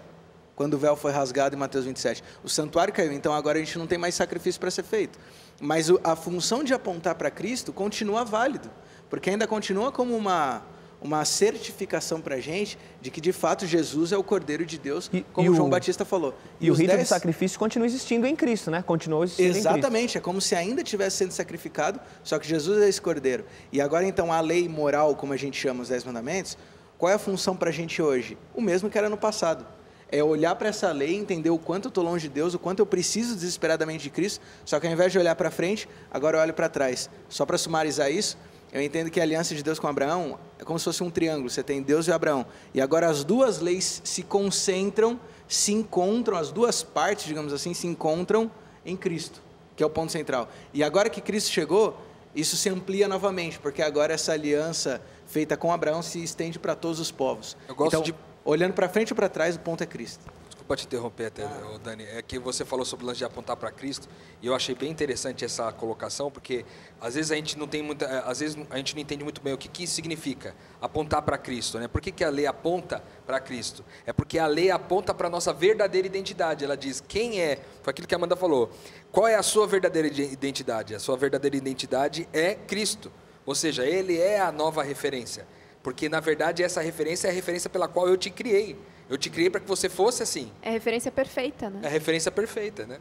Quando o véu foi rasgado em Mateus 27. O santuário caiu, então agora a gente não tem mais sacrifício para ser feito. Mas a função de apontar para Cristo continua válido, porque ainda continua como uma certificação para a gente de que, de fato, Jesus é o Cordeiro de Deus, como João Batista falou. E o rito de sacrifício continua existindo em Cristo, né? Continuou existindo em Cristo. Exatamente, é como se ainda tivesse sendo sacrificado, só que Jesus é esse Cordeiro. E agora, então, a lei moral, como a gente chama os 10 mandamentos, qual é a função para a gente hoje? O mesmo que era no passado. É olhar para essa lei, entender o quanto eu estou longe de Deus, o quanto eu preciso desesperadamente de Cristo, só que ao invés de olhar para frente, agora eu olho para trás. Só para sumarizar isso, eu entendo que a aliança de Deus com Abraão é como se fosse um triângulo, você tem Deus e Abraão, e agora as duas leis se concentram, se encontram, as duas partes, digamos assim, se encontram em Cristo, que é o ponto central. E agora que Cristo chegou, isso se amplia novamente, porque agora essa aliança feita com Abraão se estende para todos os povos. Eu gosto de... Olhando para frente ou para trás, o ponto é Cristo. Desculpa te interromper até, Dani. É que você falou sobre o lance de apontar para Cristo, e eu achei bem interessante essa colocação, porque às vezes a gente não tem muita, às vezes a gente não entende muito bem o que isso significa, apontar para Cristo, né? Por que a lei aponta para Cristo? É porque a lei aponta para a nossa verdadeira identidade. Ela diz quem é, foi aquilo que a Amanda falou. Qual é a sua verdadeira identidade? A sua verdadeira identidade é Cristo. Ou seja, Ele é a nova referência. Porque, na verdade, essa referência é a referência pela qual eu te criei. Eu te criei para que você fosse assim. É a referência perfeita, né? É a referência perfeita, né?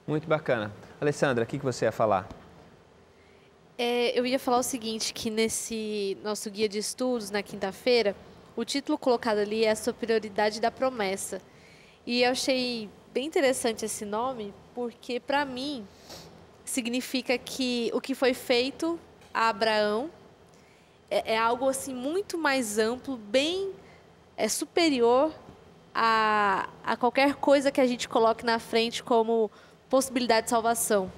Muito bacana. Alessandra, o que você ia falar? Eu ia falar o seguinte, que nesse nosso guia de estudos, na quinta-feira, o título colocado ali é a superioridade da promessa. E eu achei bem interessante esse nome, porque, para mim, significa que o que foi feito a Abraão é algo assim muito mais amplo, bem superior a qualquer coisa que a gente coloque na frente como possibilidade de salvação.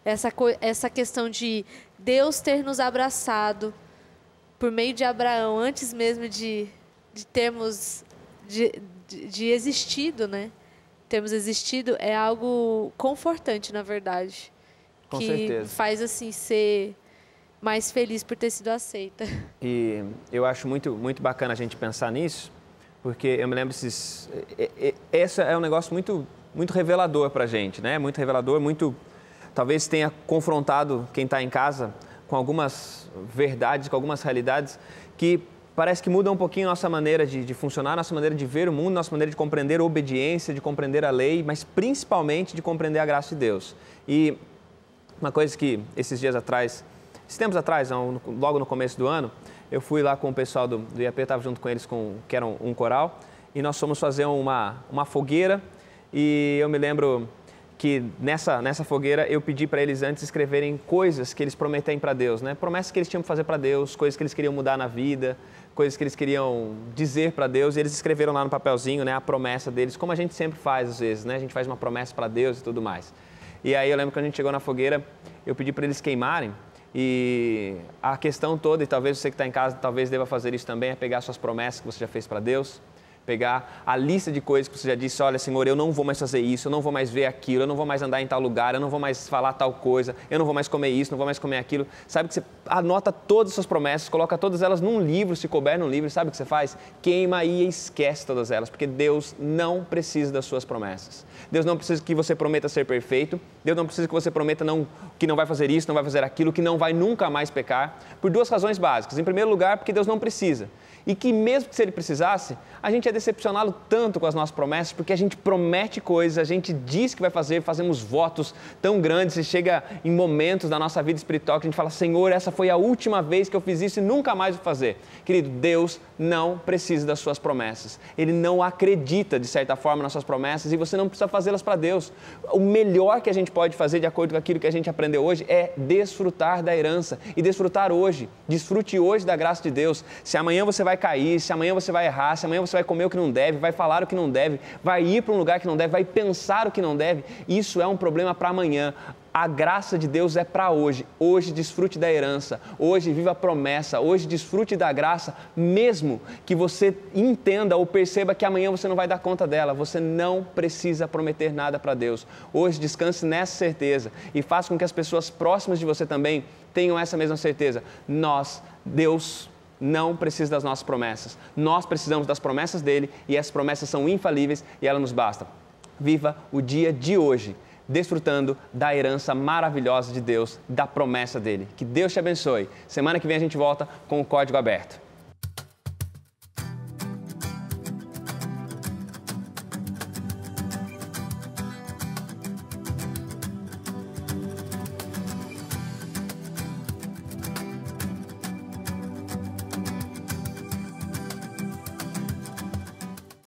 Essa questão de Deus ter nos abraçado por meio de Abraão, antes mesmo de termos de existido, né? Termos existido é algo confortante, na verdade. Com que certeza. Faz assim ser mais feliz por ter sido aceita. E eu acho muito bacana a gente pensar nisso, porque eu me lembro esse é um negócio muito revelador para a gente, né? Muito revelador, talvez tenha confrontado quem está em casa com algumas verdades, com algumas realidades que parece que mudam um pouquinho a nossa maneira de funcionar, nossa maneira de ver o mundo, nossa maneira de compreender a obediência, de compreender a lei, mas principalmente de compreender a graça de Deus. E uma coisa que esses tempos atrás, logo no começo do ano, eu fui lá com o pessoal do IAP, estava junto com eles, que era um coral, e nós fomos fazer uma fogueira, e eu me lembro que nessa fogueira eu pedi para eles antes escreverem coisas que eles prometem para Deus, né? Promessas que eles tinham que fazer para Deus, coisas que eles queriam mudar na vida, coisas que eles queriam dizer para Deus, e eles escreveram lá no papelzinho, né, a promessa deles, como a gente sempre faz às vezes, né? A gente faz uma promessa para Deus e tudo mais. E aí eu lembro que quando a gente chegou na fogueira, eu pedi para eles queimarem, e a questão toda, e talvez você que está em casa, talvez deva fazer isso também, é pegar suas promessas que você já fez para Deus, pegar a lista de coisas que você já disse, olha, Senhor, eu não vou mais fazer isso, eu não vou mais ver aquilo, eu não vou mais andar em tal lugar, eu não vou mais falar tal coisa, eu não vou mais comer isso, não vou mais comer aquilo. Sabe que você anota todas as suas promessas, coloca todas elas num livro, se couber num livro, sabe o que você faz? Queima e esquece todas elas, porque Deus não precisa das suas promessas. Deus não precisa que você prometa ser perfeito, Deus não precisa que você prometa que não vai fazer isso, não vai fazer aquilo, que não vai nunca mais pecar, por duas razões básicas. Em primeiro lugar, porque Deus não precisa. E que mesmo que se Ele precisasse, a gente ia decepcioná-lo tanto com as nossas promessas, porque a gente promete coisas, a gente diz que vai fazer, fazemos votos tão grandes, e chega em momentos da nossa vida espiritual que a gente fala, Senhor, essa foi a última vez que eu fiz isso e nunca mais vou fazer. Querido, Deus não precisa das suas promessas. Ele não acredita, de certa forma, nas suas promessas, e você não precisa fazê-las para Deus. O melhor que a gente pode fazer, de acordo com aquilo que a gente aprendeu hoje, é desfrutar da herança e desfrutar hoje. Desfrute hoje da graça de Deus. Se amanhã você vai cair, se amanhã você vai errar, se amanhã você vai comer o que não deve, vai falar o que não deve, vai ir para um lugar que não deve, vai pensar o que não deve, isso é um problema para amanhã. A graça de Deus é para hoje. Hoje desfrute da herança, hoje viva a promessa, hoje desfrute da graça, mesmo que você entenda ou perceba que amanhã você não vai dar conta dela. Você não precisa prometer nada para Deus. Hoje descanse nessa certeza e faça com que as pessoas próximas de você também tenham essa mesma certeza. Deus não precisa das nossas promessas. Nós precisamos das promessas dele, e essas promessas são infalíveis e elas nos bastam. Viva o dia de hoje desfrutando da herança maravilhosa de Deus, da promessa dele. Que Deus te abençoe. Semana que vem a gente volta com o Código Aberto.